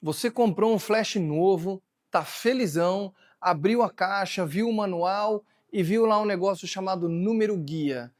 Você comprou um flash novo, tá felizão, abriu a caixa, viu o manual e viu lá um negócio chamado número guia.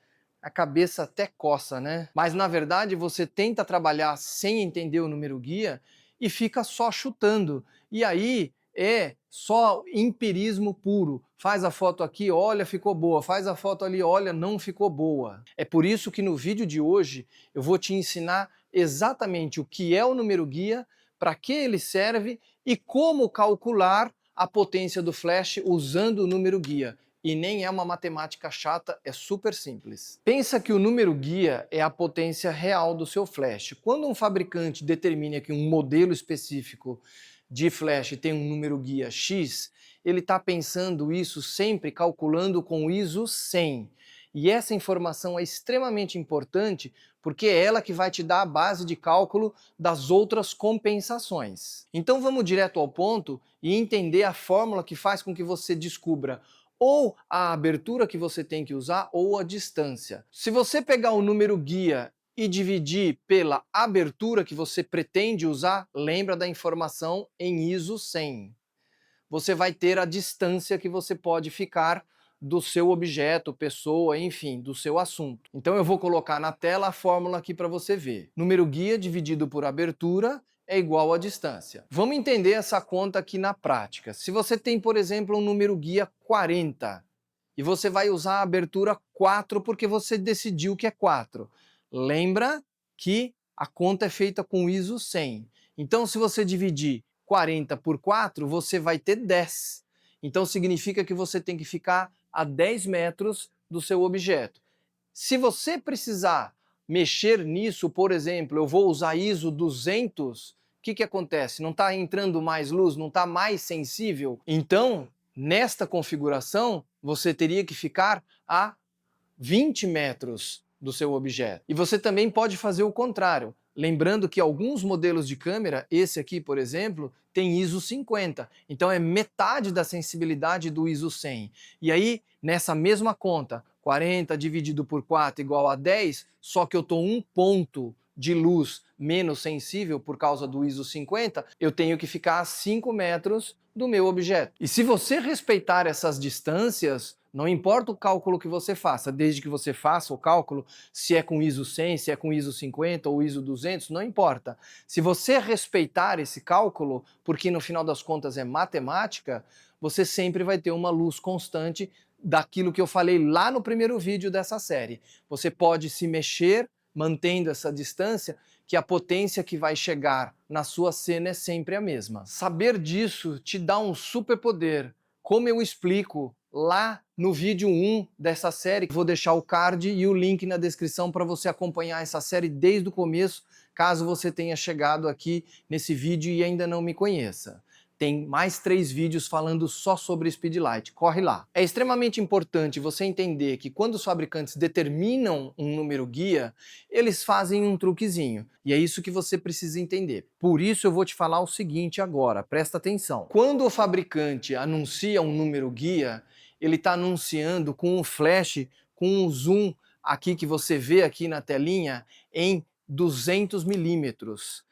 A cabeça até coça, né? Mas na verdade você tenta trabalhar sem entender o número guia e fica só chutando. E aí é só empirismo puro. Faz a foto aqui, olha, ficou boa. Faz a foto ali, olha, não ficou boa. É por isso que no vídeo de hoje eu vou te ensinar exatamente o que é o número guia, para que ele serve e como calcular a potência do flash usando o número guia. E nem é uma matemática chata, é super simples. Pensa que o número guia é a potência real do seu flash. Quando um fabricante determina que um modelo específico de flash tem um número guia X, ele está pensando isso sempre calculando com o ISO 100. E essa informação é extremamente importante porque é ela que vai te dar a base de cálculo das outras compensações. Então vamos direto ao ponto e entender a fórmula que faz com que você descubra ou a abertura que você tem que usar ou a distância. Se você pegar o número guia e dividir pela abertura que você pretende usar, lembra da informação em ISO 100. Você vai ter a distância que você pode ficar do seu objeto, pessoa, enfim, do seu assunto. Então eu vou colocar na tela a fórmula aqui para você ver. Número guia dividido por abertura é igual à distância. Vamos entender essa conta aqui na prática. Se você tem, por exemplo, um número guia 40 e você vai usar a abertura 4 porque você decidiu que é 4, lembra que a conta é feita com ISO 100. Então se você dividir 40 por 4, você vai ter 10. Então significa que você tem que ficar a 10 metros do seu objeto. Se você precisar mexer nisso, por exemplo, eu vou usar ISO 200, o que acontece? Não está entrando mais luz, não está mais sensível? Então, nesta configuração, você teria que ficar a 20 metros do seu objeto. E você também pode fazer o contrário. Lembrando que alguns modelos de câmera, esse aqui, por exemplo, tem ISO 50. Então é metade da sensibilidade do ISO 100. E aí, nessa mesma conta, 40 dividido por 4 igual a 10, só que eu estou um ponto de luz menos sensível por causa do ISO 50, eu tenho que ficar a 5 metros do meu objeto. E se você respeitar essas distâncias, não importa o cálculo que você faça, desde que você faça o cálculo, se é com ISO 100, se é com ISO 50 ou ISO 200, não importa. Se você respeitar esse cálculo, porque no final das contas é matemática, você sempre vai ter uma luz constante daquilo que eu falei lá no primeiro vídeo dessa série. Você pode se mexer mantendo essa distância, que a potência que vai chegar na sua cena é sempre a mesma. Saber disso te dá um superpoder, como eu explico lá no vídeo 1 dessa série. Vou deixar o card e o link na descrição para você acompanhar essa série desde o começo, caso você tenha chegado aqui nesse vídeo e ainda não me conheça. Tem mais 3 vídeos falando só sobre Speedlight, corre lá. É extremamente importante você entender que quando os fabricantes determinam um número guia, eles fazem um truquezinho, e é isso que você precisa entender. Por isso eu vou te falar o seguinte agora, presta atenção. Quando o fabricante anuncia um número guia, ele está anunciando com um flash, com um zoom aqui que você vê aqui na telinha em 200 milímetros.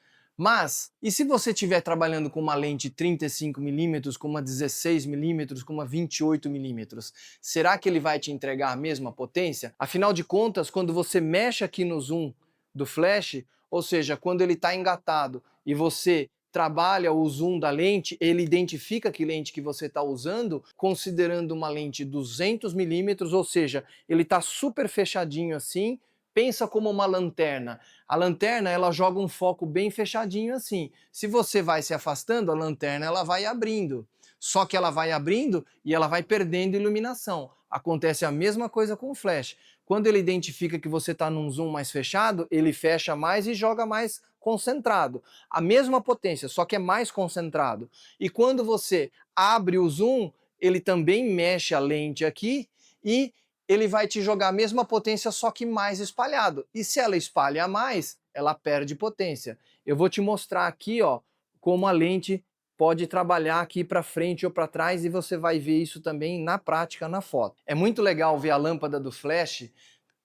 Mas, e se você estiver trabalhando com uma lente 35 milímetros, com uma 16 milímetros, com uma 28 milímetros, será que ele vai te entregar a mesma potência? Afinal de contas, quando você mexe aqui no zoom do flash, ou seja, quando ele está engatado e você trabalha o zoom da lente, ele identifica que lente que você está usando, considerando uma lente 200 milímetros, ou seja, ele está super fechadinho assim. Pensa como uma lanterna. A lanterna, ela joga um foco bem fechadinho assim. Se você vai se afastando, a lanterna ela vai abrindo. Só que ela vai abrindo e ela vai perdendo iluminação. Acontece a mesma coisa com o flash. Quando ele identifica que você está num zoom mais fechado, ele fecha mais e joga mais concentrado. A mesma potência, só que é mais concentrado. E quando você abre o zoom, ele também mexe a lente aqui e ele vai te jogar a mesma potência, só que mais espalhado. E se ela espalha mais, ela perde potência. Eu vou te mostrar aqui, ó, como a lente pode trabalhar aqui para frente ou para trás e você vai ver isso também na prática na foto. É muito legal ver a lâmpada do flash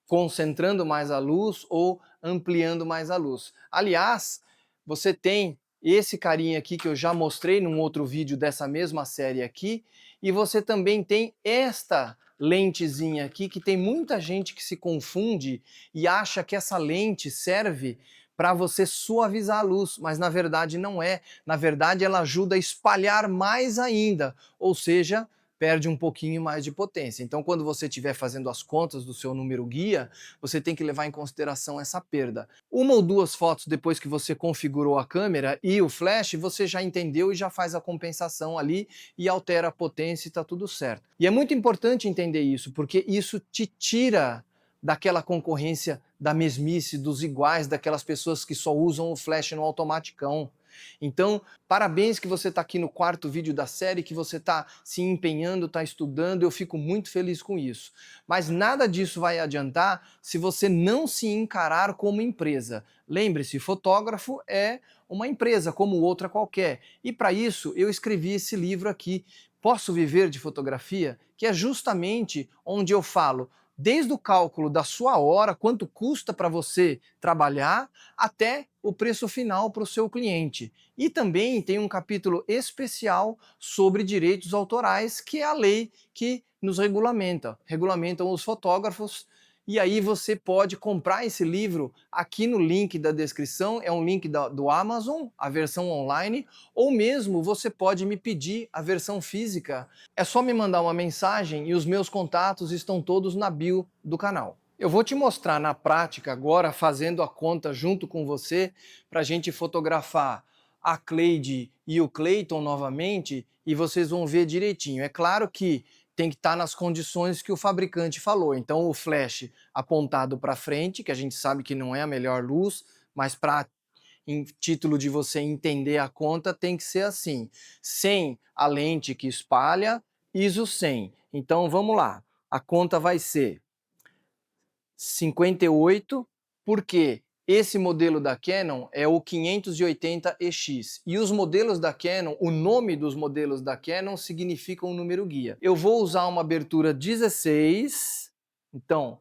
concentrando mais a luz ou ampliando mais a luz. Aliás, você tem esse carinha aqui que eu já mostrei num outro vídeo dessa mesma série aqui, e você também tem esta lentezinha aqui, que tem muita gente que se confunde e acha que essa lente serve para você suavizar a luz, mas na verdade não é. Na verdade ela ajuda a espalhar mais ainda, ou seja, perde um pouquinho mais de potência. Então, quando você estiver fazendo as contas do seu número guia, você tem que levar em consideração essa perda. Uma ou duas fotos depois que você configurou a câmera e o flash, você já entendeu e já faz a compensação ali e altera a potência e está tudo certo. E é muito importante entender isso, porque isso te tira daquela concorrência da mesmice, dos iguais, daquelas pessoas que só usam o flash no automaticão. Então, parabéns que você está aqui no quarto vídeo da série, que você está se empenhando, está estudando, eu fico muito feliz com isso. Mas nada disso vai adiantar se você não se encarar como empresa. Lembre-se, fotógrafo é uma empresa como outra qualquer. E para isso eu escrevi esse livro aqui, Posso Viver de Fotografia?, que é justamente onde eu falo desde o cálculo da sua hora, quanto custa para você trabalhar, até o preço final para o seu cliente. E também tem um capítulo especial sobre direitos autorais, que é a lei que nos regulamentam os fotógrafos. E aí você pode comprar esse livro aqui no link da descrição, é um link do Amazon, a versão online, ou mesmo você pode me pedir a versão física. É só me mandar uma mensagem e os meus contatos estão todos na bio do canal. Eu vou te mostrar na prática agora, fazendo a conta junto com você, para a gente fotografar a Cleide e o Cleiton novamente, e vocês vão ver direitinho. É claro que tem que estar nas condições que o fabricante falou. Então o flash apontado para frente, que a gente sabe que não é a melhor luz, mas para em título de você entender a conta, tem que ser assim, sem a lente que espalha, ISO 100. Então vamos lá, a conta vai ser 58, porque esse modelo da Canon é o 580EX. E os modelos da Canon, o nome dos modelos da Canon significa um número guia. Eu vou usar uma abertura 16, então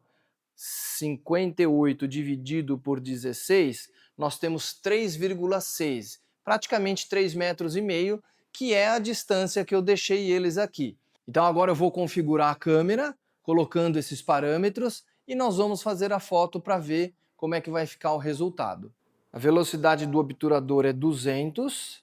58 dividido por 16, nós temos 3,6, praticamente 3,5 metros, que é a distância que eu deixei eles aqui. Então agora eu vou configurar a câmera, colocando esses parâmetros, e nós vamos fazer a foto para ver como é que vai ficar o resultado. A velocidade do obturador é 200,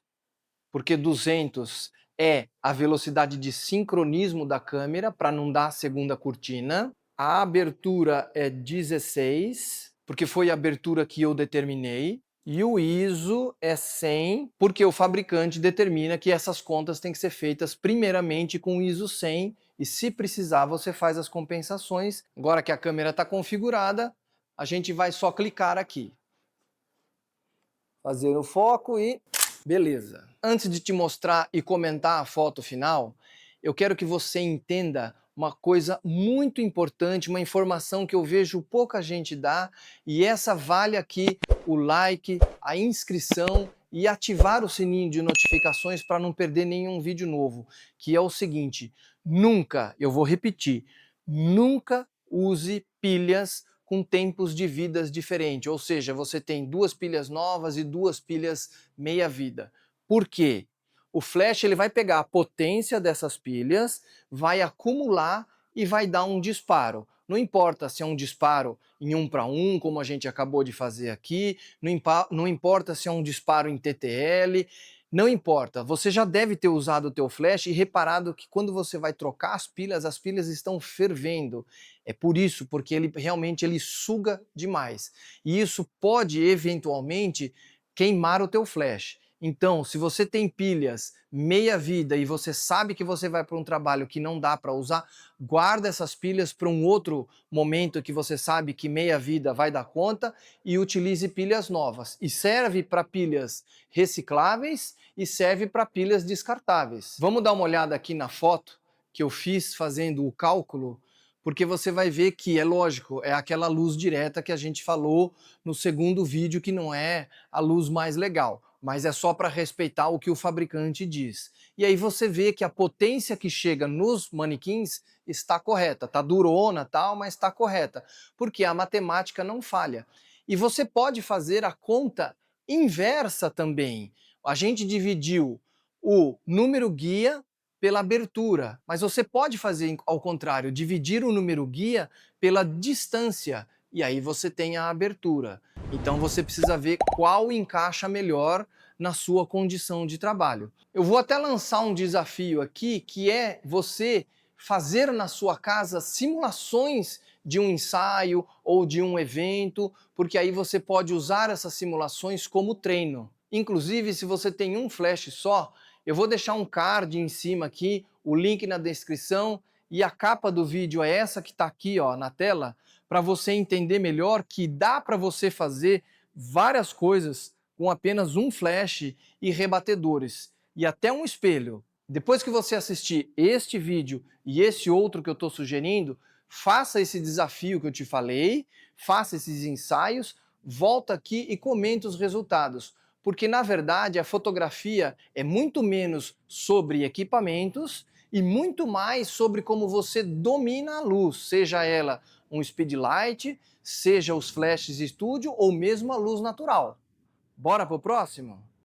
porque 200 é a velocidade de sincronismo da câmera, para não dar a segunda cortina. A abertura é 16, porque foi a abertura que eu determinei. E o ISO é 100, porque o fabricante determina que essas contas têm que ser feitas primeiramente com o ISO 100, e se precisar você faz as compensações. Agora que a câmera está configurada, a gente vai só clicar aqui. Fazer o foco e beleza. Antes de te mostrar e comentar a foto final, eu quero que você entenda uma coisa muito importante, uma informação que eu vejo pouca gente dar, e essa vale aqui o like, a inscrição e ativar o sininho de notificações para não perder nenhum vídeo novo, que é o seguinte: nunca, eu vou repetir, nunca use pilhas com tempos de vidas diferentes, ou seja, você tem 2 pilhas novas e 2 pilhas meia vida. Por quê? O flash ele vai pegar a potência dessas pilhas, vai acumular e vai dar um disparo. Não importa se é um disparo em 1 para 1, como a gente acabou de fazer aqui, não importa se é um disparo em TTL, não importa. Você já deve ter usado o teu flash e reparado que quando você vai trocar as pilhas estão fervendo. É por isso, porque ele realmente suga demais. E isso pode eventualmente queimar o teu flash. Então, se você tem pilhas meia vida e você sabe que você vai para um trabalho que não dá para usar, guarda essas pilhas para um outro momento que você sabe que meia vida vai dar conta e utilize pilhas novas. E serve para pilhas recicláveis e serve para pilhas descartáveis. Vamos dar uma olhada aqui na foto que eu fiz fazendo o cálculo, porque você vai ver que, é lógico, é aquela luz direta que a gente falou no segundo vídeo, que não é a luz mais legal, mas é só para respeitar o que o fabricante diz. E aí você vê que a potência que chega nos manequins está correta, tá durona tal, mas está correta, porque a matemática não falha. E você pode fazer a conta inversa também. A gente dividiu o número guia pela abertura, mas você pode fazer ao contrário, dividir o número guia pela distância, e aí você tem a abertura. Então você precisa ver qual encaixa melhor na sua condição de trabalho. Eu vou até lançar um desafio aqui, que é você fazer na sua casa simulações de um ensaio ou de um evento, porque aí você pode usar essas simulações como treino. Inclusive, se você tem um flash só, eu vou deixar um card em cima aqui, o link na descrição, e a capa do vídeo é essa que está aqui ó, na tela, para você entender melhor que dá para você fazer várias coisas com apenas um flash e rebatedores, e até um espelho. Depois que você assistir este vídeo e esse outro que eu estou sugerindo, faça esse desafio que eu te falei, faça esses ensaios, volta aqui e comenta os resultados. Porque, na verdade, a fotografia é muito menos sobre equipamentos e muito mais sobre como você domina a luz, seja ela um speedlight, seja os flashes estúdio ou mesmo a luz natural. Bora pro próximo?